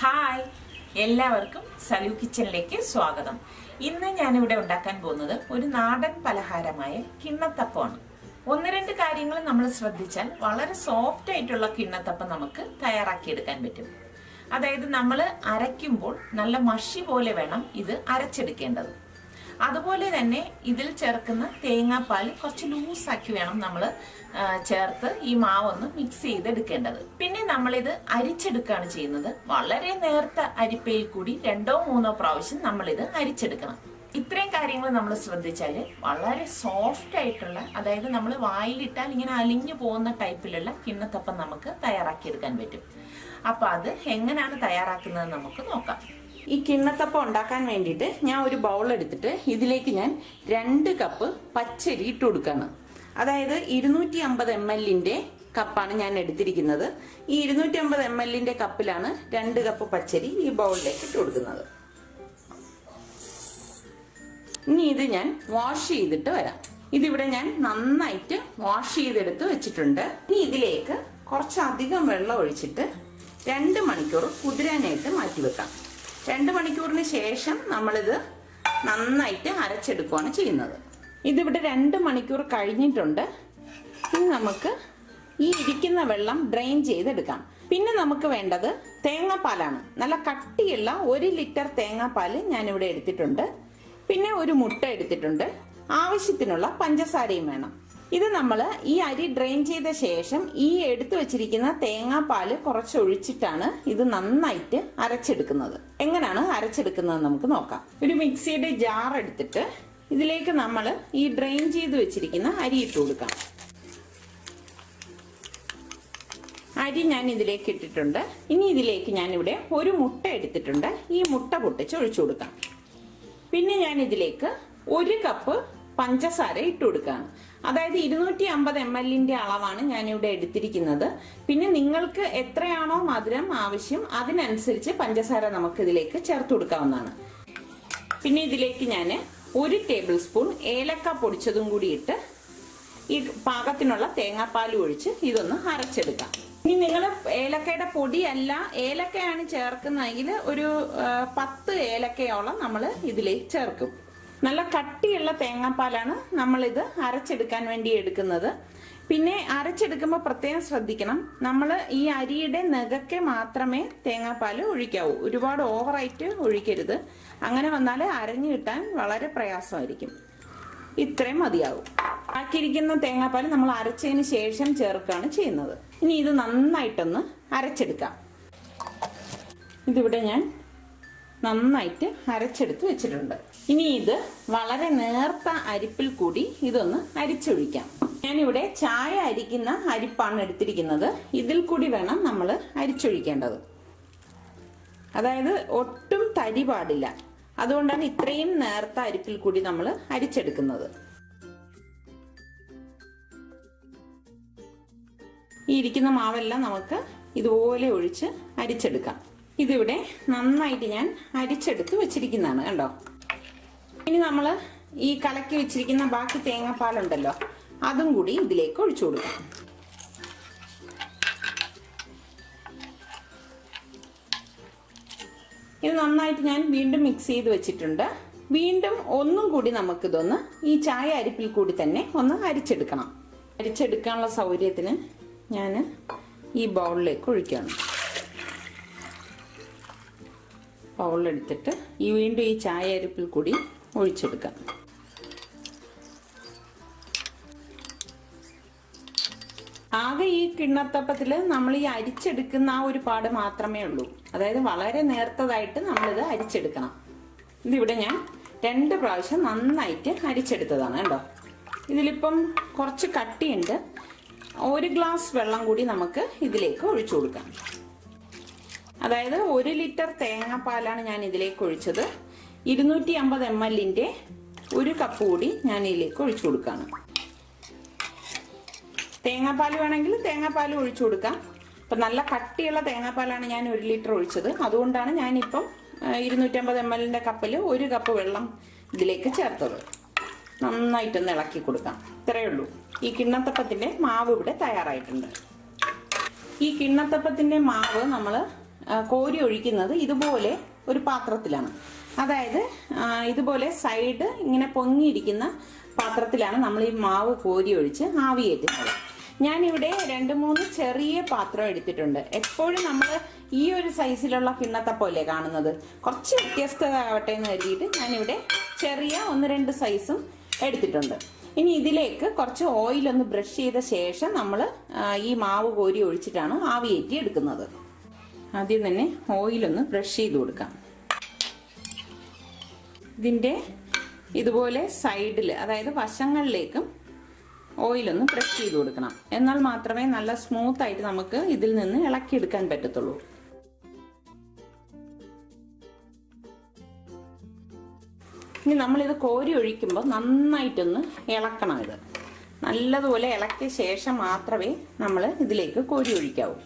Hi, എല്ലാവർക്കും സലു കിച്ചണിലേക്ക് സ്വാഗതം. ഇന്ന് ഞാനിവിടെ ഉണ്ടാക്കാൻ പോകുന്നത് ഒരു നാടൻ പലഹാരമായ കിണ്ണത്തപ്പമാണ്. ഒന്ന് രണ്ട് കാര്യങ്ങൾ നമ്മൾ ശ്രദ്ധിച്ചാൽ വളരെ സോഫ്റ്റ് ആയിട്ടുള്ള കിണ്ണത്തപ്പം നമുക്ക് തയ്യാറാക്കിയെടുക്കാൻ പറ്റും. അതായത് നമ്മൾ അരയ്ക്കുമ്പോൾ നല്ല മഷി പോലെ വേണം ഇത് അരച്ചെടുക്കേണ്ടത്. അതുപോലെ തന്നെ ഇതിൽ ചേർക്കുന്ന തേങ്ങാപ്പാൽ കുറച്ച് ലൂസാക്കി വേണം നമ്മൾ ചേർത്ത് ഈ മാവൊന്ന് മിക്സ് ചെയ്തെടുക്കേണ്ടത്. പിന്നെ നമ്മളിത് അരിച്ചെടുക്കുകയാണ് ചെയ്യുന്നത്. വളരെ നേർത്ത അരിപ്പയിൽ കൂടി 2-3 പ്രാവശ്യം നമ്മളിത് അരിച്ചെടുക്കണം. ഇത്രയും കാര്യങ്ങൾ നമ്മൾ ശ്രദ്ധിച്ചാൽ വളരെ സോഫ്റ്റ് ആയിട്ടുള്ള, അതായത് നമ്മൾ വായിലിട്ടാൽ ഇങ്ങനെ അലിഞ്ഞു പോകുന്ന ടൈപ്പിലുള്ള കിണ്ണത്തപ്പം നമുക്ക് തയ്യാറാക്കിയെടുക്കാൻ പറ്റും. അപ്പൊ അത് എങ്ങനെയാണ് തയ്യാറാക്കുന്നത് നമുക്ക് നോക്കാം. ഈ കിണ്ണത്തപ്പം ഉണ്ടാക്കാൻ വേണ്ടിയിട്ട് ഞാൻ ഒരു ബൗൾ എടുത്തിട്ട് ഇതിലേക്ക് ഞാൻ 2 കപ്പ് പച്ചരി ഇട്ട് കൊടുക്കുകയാണ്. അതായത് 250 ml കപ്പാണ് ഞാൻ എടുത്തിരിക്കുന്നത്. ഈ 250 ml കപ്പിലാണ് 2 കപ്പ് പച്ചരി ഈ ബൗളിലേക്ക് ഇട്ട് കൊടുക്കുന്നത്. ഇനി ഇത് ഞാൻ വാഷ് ചെയ്തിട്ട് വരാം. ഇതിവിടെ ഞാൻ നന്നായിട്ട് വാഷ് ചെയ്തെടുത്ത് വെച്ചിട്ടുണ്ട്. ഇനി ഇതിലേക്ക് കുറച്ചധികം വെള്ളം ഒഴിച്ചിട്ട് 2 മണിക്കൂർ കുതിരാനായിട്ട് മാറ്റി വെക്കാം. 2 മണിക്കൂറിന് ശേഷം നമ്മളിത് നന്നായിട്ട് അരച്ചെടുക്കുകയാണ് ചെയ്യുന്നത്. ഇതിവിടെ 2 മണിക്കൂർ കഴിഞ്ഞിട്ടുണ്ട്. ഇനി നമുക്ക് ഈ ഇരിക്കുന്ന വെള്ളം ഡ്രെയിൻ ചെയ്തെടുക്കാം. പിന്നെ നമുക്ക് വേണ്ടത് തേങ്ങാപ്പാലാണ്. നല്ല കട്ടിയുള്ള 1 ലിറ്റർ തേങ്ങാപ്പാൽ ഞാനിവിടെ എടുത്തിട്ടുണ്ട്. പിന്നെ ഒരു മുട്ട എടുത്തിട്ടുണ്ട്. ആവശ്യത്തിനുള്ള പഞ്ചസാരയും വേണം. ഇത് നമ്മൾ ഈ അരി ഡ്രെയിൻ ചെയ്ത ശേഷം ഈ എടുത്തു വെച്ചിരിക്കുന്ന തേങ്ങാപ്പാൽ കുറച്ച് ഒഴിച്ചിട്ടാണ് ഇത് നന്നായിട്ട് അരച്ചെടുക്കുന്നത്. എങ്ങനെയാണ് അരച്ചെടുക്കുന്നത് നമുക്ക് നോക്കാം. ഒരു മിക്സിയുടെ ജാർ എടുത്തിട്ട് ഇതിലേക്ക് നമ്മൾ ഈ ഡ്രെയിൻ ചെയ്ത് വെച്ചിരിക്കുന്ന അരി ഇട്ട് കൊടുക്കാം. അരി ഞാൻ ഇതിലേക്ക് ഇട്ടിട്ടുണ്ട്. ഇനി ഇതിലേക്ക് ഞാനിവിടെ ഒരു മുട്ട എടുത്തിട്ടുണ്ട്. ഈ മുട്ട പൊട്ടിച്ച് ഒഴിച്ചു കൊടുക്കാം. പിന്നെ ഞാൻ ഇതിലേക്ക് 1 കപ്പ് പഞ്ചസാര ഇട്ട് കൊടുക്കുകയാണ്. അതായത് 250 ml അളവാണ് ഞാനിവിടെ എടുത്തിരിക്കുന്നത്. പിന്നെ നിങ്ങൾക്ക് എത്രയാണോ മധുരം ആവശ്യം അതിനനുസരിച്ച് പഞ്ചസാര നമുക്ക് ഇതിലേക്ക് ചേർത്ത് കൊടുക്കാവുന്നതാണ്. പിന്നെ ഇതിലേക്ക് ഞാൻ 1 ടേബിൾ സ്പൂൺ ഏലക്ക പൊടിച്ചതും കൂടി ഇട്ട് ഈ പാകത്തിനുള്ള തേങ്ങാപ്പാൽ ഒഴിച്ച് ഇതൊന്ന് അരച്ചെടുക്കാം. ഇനി നിങ്ങൾ ഏലക്കയുടെ പൊടിയല്ല ഏലക്കയാണ് ചേർക്കുന്നതെങ്കിൽ ഒരു 10 ഏലക്കയോളം നമ്മൾ ഇതിലേക്ക് ചേർക്കും. നല്ല കട്ടിയുള്ള തേങ്ങാപ്പാലാണ് നമ്മളിത് അരച്ചെടുക്കാൻ വേണ്ടി എടുക്കുന്നത്. പിന്നെ അരച്ചെടുക്കുമ്പോൾ പ്രത്യേകം ശ്രദ്ധിക്കണം, നമ്മൾ ഈ അരിയുടെ നെകക്കെ മാത്രമേ തേങ്ങാപ്പാൽ ഒഴിക്കാവൂ. ഒരുപാട് ഓവറായിട്ട് ഒഴിക്കരുത്. അങ്ങനെ വന്നാൽ അരഞ്ഞു കിട്ടാൻ വളരെ പ്രയാസമായിരിക്കും. ഇത്രയും മതിയാവും. ബാക്കിയിരിക്കുന്ന തേങ്ങാപ്പാൽ നമ്മൾ അരച്ചതിന് ശേഷം ചേർക്കുകയാണ് ചെയ്യുന്നത്. ഇനി ഇത് നന്നായിട്ടൊന്ന് അരച്ചെടുക്കാം. ഇതിവിടെ ഞാൻ നന്നായിട്ട് അരച്ചെടുത്ത് വെച്ചിട്ടുണ്ട്. ഇനി ഇത് വളരെ നേർത്ത അരിപ്പിൽ കൂടി ഇതൊന്ന് അരിച്ചൊഴിക്കാം. ഞാനിവിടെ ചായ അരിക്കുന്ന അരിപ്പാണ് എടുത്തിരിക്കുന്നത്. ഇതിൽ കൂടി വേണം നമ്മൾ അരിച്ചൊഴിക്കേണ്ടത്. അതായത് ഒട്ടും തരി പാടില്ല. അതുകൊണ്ടാണ് ഇത്രയും നേർത്ത അരിപ്പിൽ കൂടി നമ്മൾ അരിച്ചെടുക്കുന്നത്. ഈ ഇരിക്കുന്ന മാവെല്ലാം നമുക്ക് ഇതുപോലെ ഒഴിച്ച് അരിച്ചെടുക്കാം. ഇതിവിടെ നന്നായിട്ട് ഞാൻ അരിച്ചെടുത്ത് വെച്ചിരിക്കുന്നതാണ്, കണ്ടോ. ഇനി നമ്മൾ ഈ കലക്കി വെച്ചിരിക്കുന്ന ബാക്കി തേങ്ങാപ്പാലുണ്ടല്ലോ, അതും കൂടി ഇതിലേക്ക് ഒഴിച്ചു കൊടുക്കാം. ഇത് നന്നായിട്ട് ഞാൻ വീണ്ടും മിക്സ് ചെയ്ത് വെച്ചിട്ടുണ്ട്. വീണ്ടും ഒന്നും കൂടി നമുക്കിതൊന്ന് ഈ ചായ അരിപ്പിൽ കൂടി തന്നെ ഒന്ന് അരിച്ചെടുക്കണം. അരിച്ചെടുക്കാനുള്ള സൗകര്യത്തിന് ഞാൻ ഈ ബൗളിലേക്ക് ഒഴിക്കുകയാണ്. ബൗളെടുത്തിട്ട് വീണ്ടും ഈ ചായ അരിപ്പിൽ കൂടി ഒഴിച്ചെടുക്കാം. ആകെ ഈ കിണ്ണത്തപ്പത്തിൽ നമ്മൾ ഈ അരിച്ചെടുക്കുന്ന ആ ഒരു പാട് മാത്രമേ ഉള്ളൂ. അതായത് വളരെ നേർത്തതായിട്ട് നമ്മളിത് അരിച്ചെടുക്കണം. ഇതിവിടെ ഞാൻ 2 പ്രാവശ്യം നന്നായിട്ട് അരിച്ചെടുത്തതാണ്, കണ്ടോ. ഇതിലിപ്പം കുറച്ച് കട്ടിയുണ്ട്. 1 ഗ്ലാസ് വെള്ളം കൂടി നമുക്ക് ഇതിലേക്ക് ഒഴിച്ചു കൊടുക്കാം. അതായത് 1 ലിറ്റർ തേങ്ങാപ്പാലാണ് ഞാൻ ഇതിലേക്ക് ഒഴിച്ചത്. 250 ml 1 കപ്പ് കൂടി ഞാൻ ഇതിലേക്ക് ഒഴിച്ചു കൊടുക്കുകയാണ്. തേങ്ങാപ്പാൽ വേണമെങ്കിൽ തേങ്ങാപ്പാൽ ഒഴിച്ചു കൊടുക്കാം. ഇപ്പം നല്ല കട്ടിയുള്ള തേങ്ങാപ്പാലാണ് ഞാൻ 1 ലിറ്റർ ഒഴിച്ചത്. അതുകൊണ്ടാണ് ഞാനിപ്പം 250 ml കപ്പിൽ 1 കപ്പ് വെള്ളം ഇതിലേക്ക് ചേർത്തത്. നന്നായിട്ടൊന്ന് ഇളക്കി കൊടുക്കാം. ഇത്രയേ ഉള്ളൂ. ഈ കിണ്ണത്തപ്പത്തിന്റെ മാവ് ഇവിടെ തയ്യാറായിട്ടുണ്ട്. ഈ കിണ്ണത്തപ്പത്തിന്റെ മാവ് നമ്മൾ കോരി ഒഴിക്കുന്നത് ഇതുപോലെ ഒരു പാത്രത്തിലാണ്. അതായത് ഇതുപോലെ സൈഡ് ഇങ്ങനെ പൊങ്ങിയിരിക്കുന്ന പാത്രത്തിലാണ് നമ്മൾ ഈ മാവ് കോരി ഒഴിച്ച് ആവിയേറ്റുന്നത്. ഞാനിവിടെ 2-3 ചെറിയ പാത്രം എടുത്തിട്ടുണ്ട്. എപ്പോഴും നമ്മൾ ഈ ഒരു സൈസിലുള്ള കിണ്ണത്തപ്പമല്ലേ കാണുന്നത്, കുറച്ച് വ്യത്യസ്തത ആവട്ടെ എന്ന് കരുതിയിട്ട് ഞാനിവിടെ ചെറിയ 1-2 സൈസും എടുത്തിട്ടുണ്ട്. ഇനി ഇതിലേക്ക് കുറച്ച് ഓയിലൊന്ന് ബ്രഷ് ചെയ്ത ശേഷം നമ്മൾ ഈ മാവ് കോരി ഒഴിച്ചിട്ടാണ് ആവിയേറ്റി എടുക്കുന്നത്. ആദ്യം തന്നെ ഓയിലൊന്ന് ബ്രഷ് ചെയ്ത് കൊടുക്കാം. ഇതിൻ്റെ ഇതുപോലെ സൈഡിൽ, അതായത് വശങ്ങളിലേക്കും ഓയിലൊന്ന് ബ്രഷ് ചെയ്ത് കൊടുക്കണം. എന്നാൽ മാത്രമേ നല്ല സ്മൂത്ത് ആയിട്ട് നമുക്ക് ഇതിൽ നിന്ന് ഇളക്കിയെടുക്കാൻ പറ്റത്തുള്ളൂ. ഇനി നമ്മളിത് കോരി ഒഴിക്കുമ്പോൾ നന്നായിട്ടൊന്ന് ഇളക്കണം. ഇത് നല്ലതുപോലെ ഇളക്കിയ ശേഷം മാത്രമേ നമ്മൾ ഇതിലേക്ക് കോരി ഒഴിക്കാവൂ.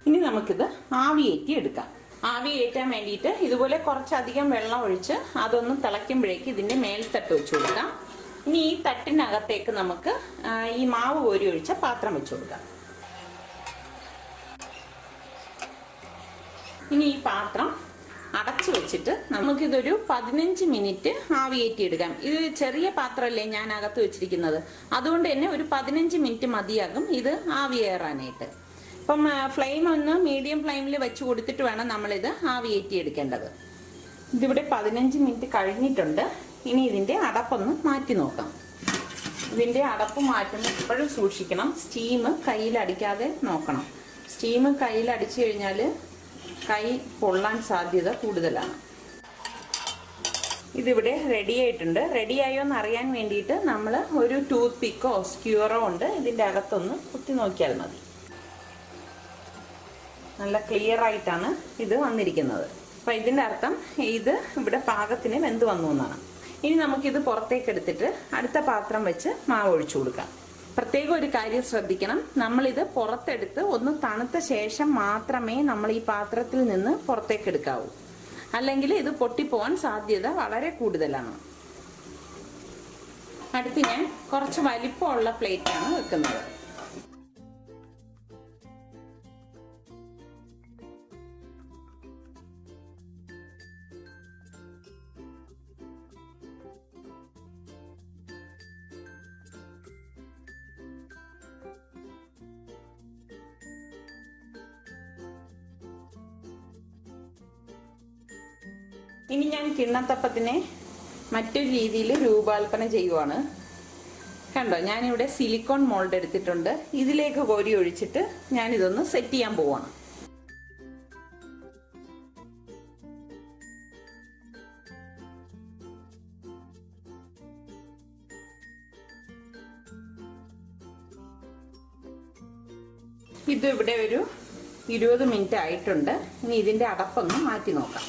ഇനി നമുക്കിത് ആവിയേറ്റി എടുക്കാം. ആവിയേറ്റാൻ വേണ്ടിയിട്ട് ഇതുപോലെ കുറച്ചധികം വെള്ളം ഒഴിച്ച് അതൊന്ന് തിളയ്ക്കുമ്പോഴേക്ക് ഇതിന്റെ മേൽത്തട്ട് വെച്ച് കൊടുക്കാം. ഇനി ഈ തട്ടിനകത്തേക്ക് നമുക്ക് ഈ മാവ് കോരി ഒഴിച്ച പാത്രം വെച്ച് കൊടുക്കാം. ഇനി ഈ പാത്രം അടച്ചു വെച്ചിട്ട് നമുക്കിതൊരു 15 മിനിറ്റ് ആവിയേറ്റി എടുക്കാം. ഇത് ചെറിയ പാത്രമല്ലേ ഞാൻ അകത്ത് വെച്ചിരിക്കുന്നത്, അതുകൊണ്ട് തന്നെ ഒരു 15 മിനിറ്റ് മതിയാകും ഇത് ആവിയേറാനായിട്ട്. അപ്പം ഫ്ലെയിം ഒന്ന് മീഡിയം ഫ്ലെയിമിൽ വെച്ച് കൊടുത്തിട്ട് വേണം നമ്മളിത് ആവിയേറ്റി എടുക്കേണ്ടത്. ഇതിവിടെ 15 മിനിറ്റ് കഴിഞ്ഞിട്ടുണ്ട്. ഇനി ഇതിൻ്റെ അടപ്പൊന്ന് മാറ്റി നോക്കാം. ഇതിൻ്റെ അടപ്പ് മാറ്റുമ്പോൾ എപ്പോഴും സൂക്ഷിക്കണം, സ്റ്റീം കയ്യിലടിക്കാതെ നോക്കണം. സ്റ്റീം കയ്യിലടിച്ചു കഴിഞ്ഞാൽ കൈ പൊള്ളാൻ സാധ്യത കൂടുതലാണ്. ഇതിവിടെ റെഡി ആയിട്ടുണ്ട്. റെഡിയായോ എന്ന് അറിയാൻ വേണ്ടിയിട്ട് നമ്മൾ ഒരു ടൂത്ത് പിക്കോ സ്ക്യൂറോ കൊണ്ട് ഇതിൻ്റെ അകത്തൊന്ന് കുത്തി നോക്കിയാൽ മതി. നല്ല ക്ലിയർ ആയിട്ടാണ് ഇത് വന്നിരിക്കുന്നത്. അപ്പം ഇതിൻ്റെ അർത്ഥം ഇത് ഇവിടെ പാകത്തിന് വെന്ത് വന്നു എന്നാണ്. ഇനി നമുക്കിത് പുറത്തേക്ക് എടുത്തിട്ട് അടുത്ത പാത്രം വെച്ച് മാവ് ഒഴിച്ചു കൊടുക്കാം. പ്രത്യേകം ഒരു കാര്യം ശ്രദ്ധിക്കണം, നമ്മളിത് പുറത്തെടുത്ത് ഒന്ന് തണുത്ത ശേഷം മാത്രമേ നമ്മൾ ഈ പാത്രത്തിൽ നിന്ന് പുറത്തേക്ക് എടുക്കാവൂ. അല്ലെങ്കിൽ ഇത് പൊട്ടിപ്പോവാൻ സാധ്യത വളരെ കൂടുതലാണ്. അടുത്ത് ഞാൻ കുറച്ച് വലിപ്പമുള്ള പ്ലേറ്റാണ് വെക്കുന്നത്. ഇനി ഞാൻ കിണ്ണത്തപ്പത്തിനെ മറ്റൊരു രീതിയിൽ രൂപകൽപ്പന ചെയ്യുവാണ്. കണ്ടോ, ഞാനിവിടെ സിലിക്കോൺ മോൾഡ് എടുത്തിട്ടുണ്ട്. ഇതിലേക്ക് കോരി ഒഴിച്ചിട്ട് ഞാനിതൊന്ന് സെറ്റ് ചെയ്യാൻ പോവാണ്. ഇത് ഇവിടെ ഒരു 20 മിനിറ്റ് ആയിട്ടുണ്ട്. ഇനി ഇതിന്റെ അടപ്പൊന്ന് മാറ്റി നോക്കാം.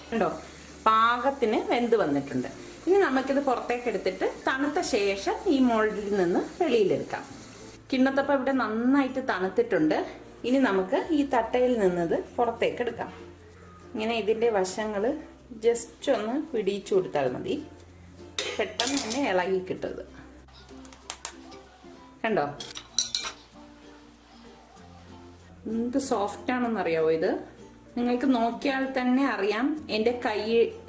കണ്ടോ, പാകത്തിന് വെന്ത് വന്നിട്ടുണ്ട്. ഇനി നമുക്കിത് പുറത്തേക്ക് എടുത്തിട്ട് തണുത്ത ശേഷം ഈ മോൾഡിൽ നിന്ന് വെളിയിലെടുക്കാം. കിണ്ണത്തപ്പം ഇവിടെ നന്നായിട്ട് തണുത്തിട്ടുണ്ട്. ഇനി നമുക്ക് ഈ തട്ടയിൽ നിന്നത് പുറത്തേക്ക് എടുക്കാം. ഇങ്ങനെ ഇതിന്റെ വശങ്ങൾ ജസ്റ്റ് ഒന്ന് പിടിച്ചു കൊടുത്താൽ മതി, പെട്ടെന്ന് തന്നെ ഇളകി കിട്ടുന്നത്. കണ്ടോ, എന്ത് സോഫ്റ്റ് ആണെന്നറിയാവോ ഇത്? നിങ്ങൾക്ക് നോക്കിയാൽ തന്നെ അറിയാം. എൻ്റെ കൈ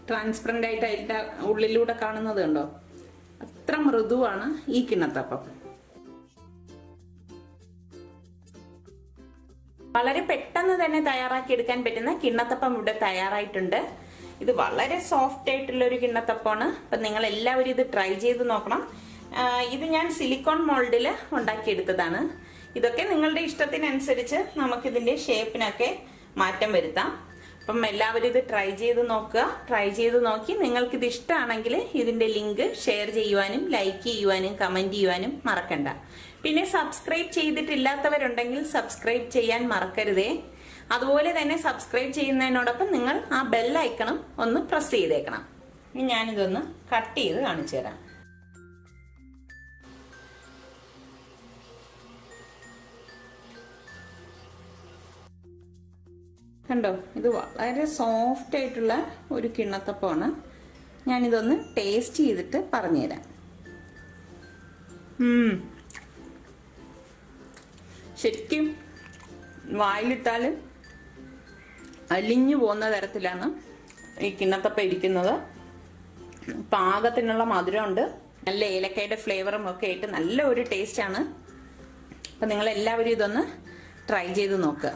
ട്രാൻസ്പെറൻ്റ് ആയിട്ട് അതിൻ്റെ ഉള്ളിലൂടെ കാണുന്നത് കണ്ടോ? അത്ര മൃദുവാണ് ഈ കിണ്ണത്തപ്പം. വളരെ പെട്ടെന്ന് തന്നെ തയ്യാറാക്കി എടുക്കാൻ പറ്റുന്ന കിണ്ണത്തപ്പം ഇവിടെ തയ്യാറായിട്ടുണ്ട്. ഇത് വളരെ സോഫ്റ്റ് ആയിട്ടുള്ള ഒരു കിണ്ണത്തപ്പമാണ്. അപ്പം നിങ്ങൾ എല്ലാവരും ഇത് ട്രൈ ചെയ്ത് നോക്കണം. ഇത് ഞാൻ സിലിക്കോൺ മോൾഡിൽ ഉണ്ടാക്കിയെടുത്തതാണ്. ഇതൊക്കെ നിങ്ങളുടെ ഇഷ്ടത്തിനനുസരിച്ച് നമുക്കിതിൻ്റെ ഷേപ്പിനൊക്കെ മാറ്റം വരുത്താം. അപ്പം എല്ലാവരും ഇത് ട്രൈ ചെയ്ത് നോക്കുക. ട്രൈ ചെയ്ത് നോക്കി നിങ്ങൾക്കിത് ഇഷ്ടമാണെങ്കിൽ ഇതിൻ്റെ ലിങ്ക് ഷെയർ ചെയ്യുവാനും ലൈക്ക് ചെയ്യുവാനും കമൻറ്റ് ചെയ്യുവാനും മറക്കണ്ട. പിന്നെ സബ്സ്ക്രൈബ് ചെയ്തിട്ടില്ലാത്തവരുണ്ടെങ്കിൽ സബ്സ്ക്രൈബ് ചെയ്യാൻ മറക്കരുതേ. അതുപോലെ തന്നെ സബ്സ്ക്രൈബ് ചെയ്യുന്നതിനോടൊപ്പം നിങ്ങൾ ആ ബെൽ ഐക്കണും ഒന്ന് പ്രസ് ചെയ്തേക്കണം. ഇനി ഞാനിതൊന്ന് കട്ട് ചെയ്ത് കാണിച്ചു തരാം. കണ്ടോ, ഇത് വളരെ സോഫ്റ്റ് ആയിട്ടുള്ള ഒരു കിണ്ണത്തപ്പമാണ്. ഞാനിതൊന്ന് ടേസ്റ്റ് ചെയ്തിട്ട് പറഞ്ഞുതരാം. ശരിക്കും വായിലിട്ടാൽ അലിഞ്ഞു പോകുന്ന തരത്തിലാണ് ഈ കിണ്ണത്തപ്പം ഇരിക്കുന്നത്. പാകത്തിനുള്ള മധുരമുണ്ട്, നല്ല ഏലക്കയുടെ ഫ്ലേവറും ഒക്കെ ആയിട്ട് നല്ല ഒരു ടേസ്റ്റാണ്. അപ്പം നിങ്ങൾ എല്ലാവരും ഇതൊന്ന് ട്രൈ ചെയ്ത് നോക്കുക.